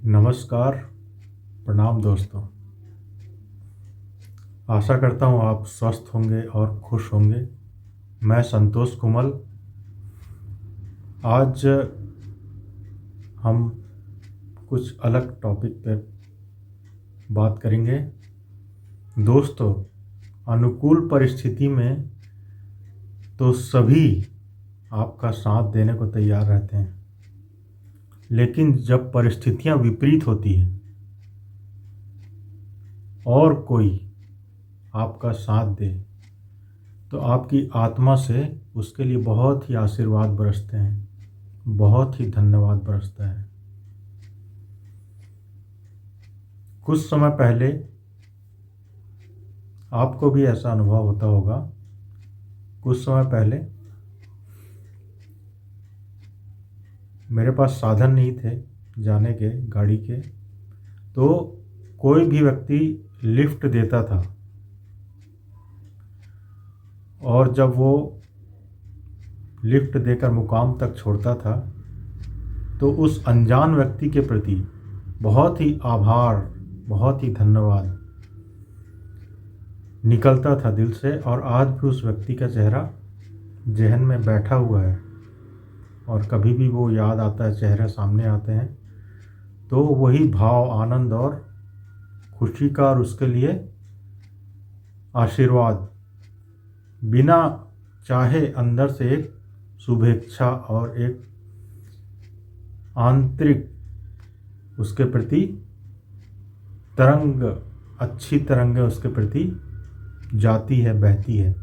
नमस्कार, प्रणाम दोस्तों। आशा करता हूँ आप स्वस्थ होंगे और खुश होंगे। मैं संतोष कुमल। आज हम कुछ अलग टॉपिक पर बात करेंगे। दोस्तों, अनुकूल परिस्थिति में तो सभी आपका साथ देने को तैयार रहते हैं, लेकिन जब परिस्थितियाँ विपरीत होती हैं और कोई आपका साथ दे तो आपकी आत्मा से उसके लिए बहुत ही आशीर्वाद बरसते हैं, बहुत ही धन्यवाद बरसता है। कुछ समय पहले आपको भी ऐसा अनुभव होता होगा। कुछ समय पहले मेरे पास साधन नहीं थे जाने के, गाड़ी के, तो कोई भी व्यक्ति लिफ्ट देता था और जब वो लिफ्ट देकर मुकाम तक छोड़ता था तो उस अनजान व्यक्ति के प्रति बहुत ही आभार, बहुत ही धन्यवाद निकलता था दिल से। और आज भी उस व्यक्ति का चेहरा जहन में बैठा हुआ है और कभी भी वो याद आता है, चेहरे सामने आते हैं तो वही भाव, आनंद और खुशी का और उसके लिए आशीर्वाद बिना चाहे अंदर से एक शुभेच्छा और एक आंतरिक उसके प्रति तरंग, अच्छी तरंगें उसके प्रति जाती है, बहती है।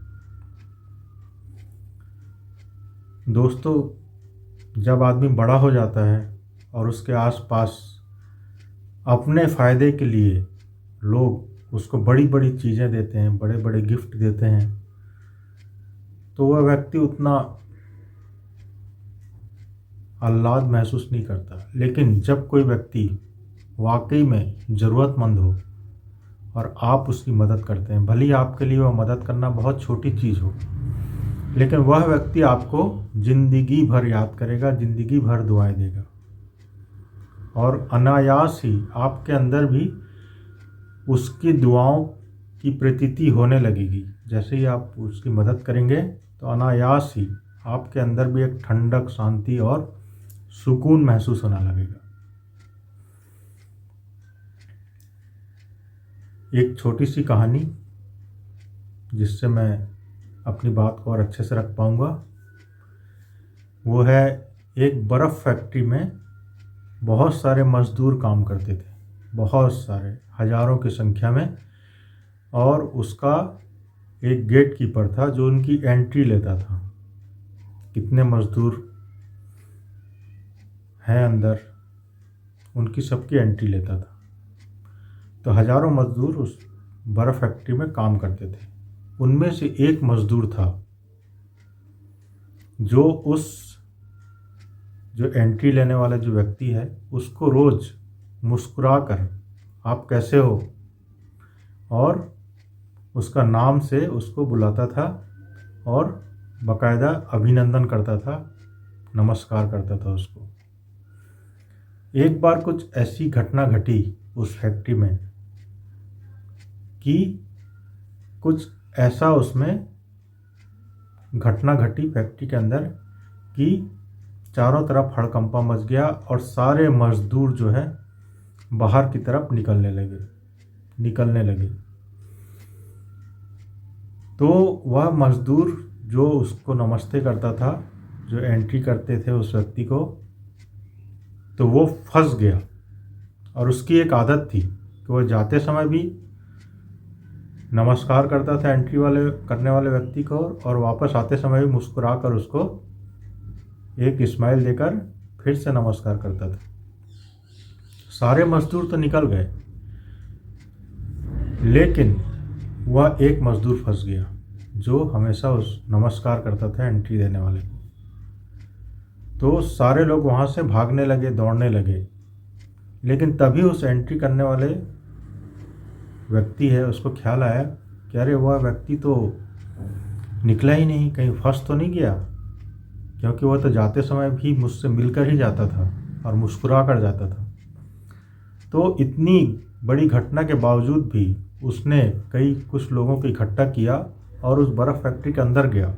दोस्तों, जब आदमी बड़ा हो जाता है और उसके आसपास अपने फ़ायदे के लिए लोग उसको बड़ी बड़ी चीज़ें देते हैं, बड़े बड़े गिफ्ट देते हैं, तो वह व्यक्ति उतना आह्लाद महसूस नहीं करता। लेकिन जब कोई व्यक्ति वाकई में ज़रूरतमंद हो और आप उसकी मदद करते हैं, भले ही आपके लिए वह मदद करना बहुत छोटी चीज़ हो, लेकिन वह व्यक्ति आपको ज़िंदगी भर याद करेगा, ज़िंदगी भर दुआएं देगा और अनायास ही आपके अंदर भी उसकी दुआओं की प्रतीति होने लगेगी। जैसे ही आप उसकी मदद करेंगे तो अनायास ही आपके अंदर भी एक ठंडक, शांति और सुकून महसूस होने लगेगा। एक छोटी सी कहानी जिससे मैं अपनी बात को और अच्छे से रख पाऊँगा, वो है एक बर्फ़ फैक्ट्री में बहुत सारे मज़दूर काम करते थे, बहुत सारे, हज़ारों की संख्या में। और उसका एक गेट कीपर था जो उनकी एंट्री लेता था, कितने मज़दूर हैं अंदर, उनकी सबकी एंट्री लेता था। तो हज़ारों मज़दूर उस बर्फ़ फैक्ट्री में काम करते थे। उनमें से एक मज़दूर था जो एंट्री लेने वाला जो व्यक्ति है उसको रोज़ मुस्कुरा कर आप कैसे हो और उसका नाम से उसको बुलाता था और बाकायदा अभिनंदन करता था, नमस्कार करता था उसको। एक बार कुछ ऐसी घटना घटी उस फैक्ट्री में कि कुछ ऐसा उसमें घटना घटी फैक्ट्री के अंदर कि चारों तरफ हड़कंपा मच गया और सारे मज़दूर जो है बाहर की तरफ निकलने लगे। तो वह मज़दूर जो उसको नमस्ते करता था, जो एंट्री करते थे उस व्यक्ति को, तो वो फंस गया। और उसकी एक आदत थी कि वह जाते समय भी नमस्कार करता था एंट्री करने वाले व्यक्ति को और वापस आते समय भी मुस्कुरा कर उसको एक स्माइल देकर फिर से नमस्कार करता था। सारे मज़दूर तो निकल गए, लेकिन वह एक मज़दूर फंस गया जो हमेशा उस नमस्कार करता था एंट्री देने वाले को। तो सारे लोग वहाँ से भागने लगे, दौड़ने लगे, लेकिन तभी उस एंट्री करने वाले व्यक्ति है उसको ख्याल आया कि अरे वह व्यक्ति तो निकला ही नहीं, कहीं फंस तो नहीं गया, क्योंकि वह तो जाते समय भी मुझसे मिलकर ही जाता था और मुस्कुरा कर जाता था। तो इतनी बड़ी घटना के बावजूद भी उसने कुछ लोगों को इकट्ठा किया और उस बर्फ़ फैक्ट्री के अंदर गया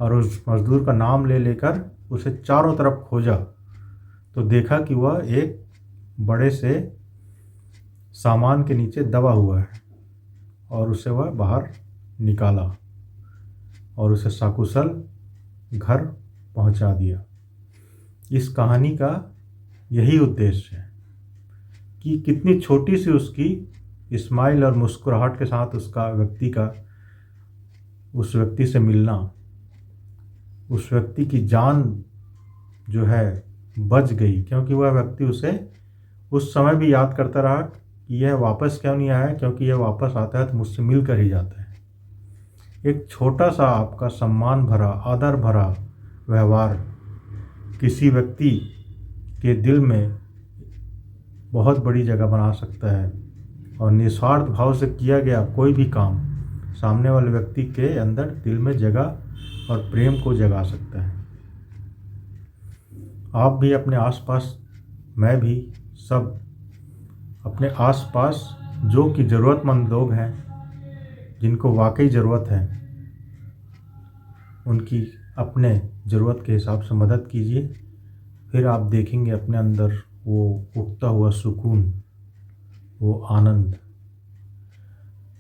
और उस मज़दूर का नाम ले लेकर उसे चारों तरफ खोजा। तो देखा कि वह एक बड़े से सामान के नीचे दबा हुआ है और उसे वह बाहर निकाला और उसे सकुशल घर पहुंचा दिया। इस कहानी का यही उद्देश्य है कि कितनी छोटी सी उसकी स्माइल और मुस्कुराहट के साथ उस व्यक्ति से मिलना, उस व्यक्ति की जान जो है बच गई, क्योंकि वह व्यक्ति उसे उस समय भी याद करता रहा कि यह वापस क्यों नहीं आया, क्योंकि यह वापस आता है तो मुझसे मिल कर ही जाता है। एक छोटा सा आपका सम्मान भरा, आदर भरा व्यवहार किसी व्यक्ति के दिल में बहुत बड़ी जगह बना सकता है और निस्वार्थ भाव से किया गया कोई भी काम सामने वाले व्यक्ति के अंदर दिल में जगह और प्रेम को जगा सकता है। आप भी अपने आसपास, मैं भी, सब अपने आसपास जो कि ज़रूरतमंद लोग हैं, जिनको वाकई ज़रूरत है, उनकी अपने ज़रूरत के हिसाब से मदद कीजिए। फिर आप देखेंगे अपने अंदर वो उगता हुआ सुकून, वो आनंद,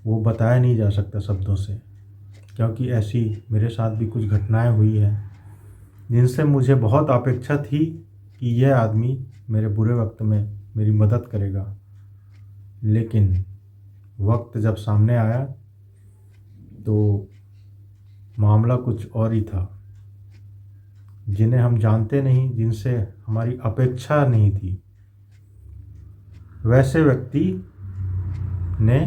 वो बताया नहीं जा सकता शब्दों से, क्योंकि ऐसी मेरे साथ भी कुछ घटनाएं हुई हैं जिनसे मुझे बहुत अपेक्षा थी कि यह आदमी मेरे बुरे वक्त में मेरी मदद करेगा, लेकिन वक्त जब सामने आया तो मामला कुछ और ही था। जिन्हें हम जानते नहीं, जिनसे हमारी अपेक्षा नहीं थी, वैसे व्यक्ति ने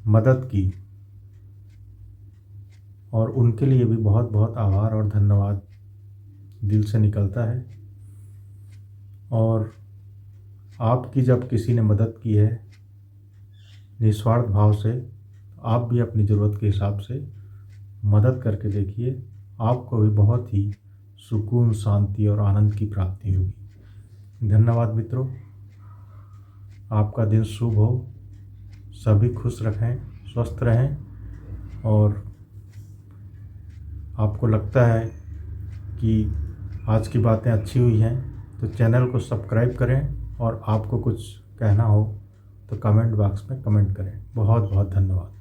मदद की और उनके लिए भी बहुत बहुत आभार और धन्यवाद दिल से निकलता है। और आपकी जब किसी ने मदद की है निस्वार्थ भाव से, आप भी अपनी ज़रूरत के हिसाब से मदद करके देखिए, आपको भी बहुत ही सुकून, शांति और आनंद की प्राप्ति होगी। धन्यवाद मित्रों, आपका दिन शुभ हो, सभी खुश रहें, स्वस्थ रहें, और आपको लगता है कि आज की बातें अच्छी हुई हैं तो चैनल को सब्सक्राइब करें, और आपको कुछ कहना हो तो कमेंट बॉक्स में कमेंट करें। बहुत बहुत धन्यवाद।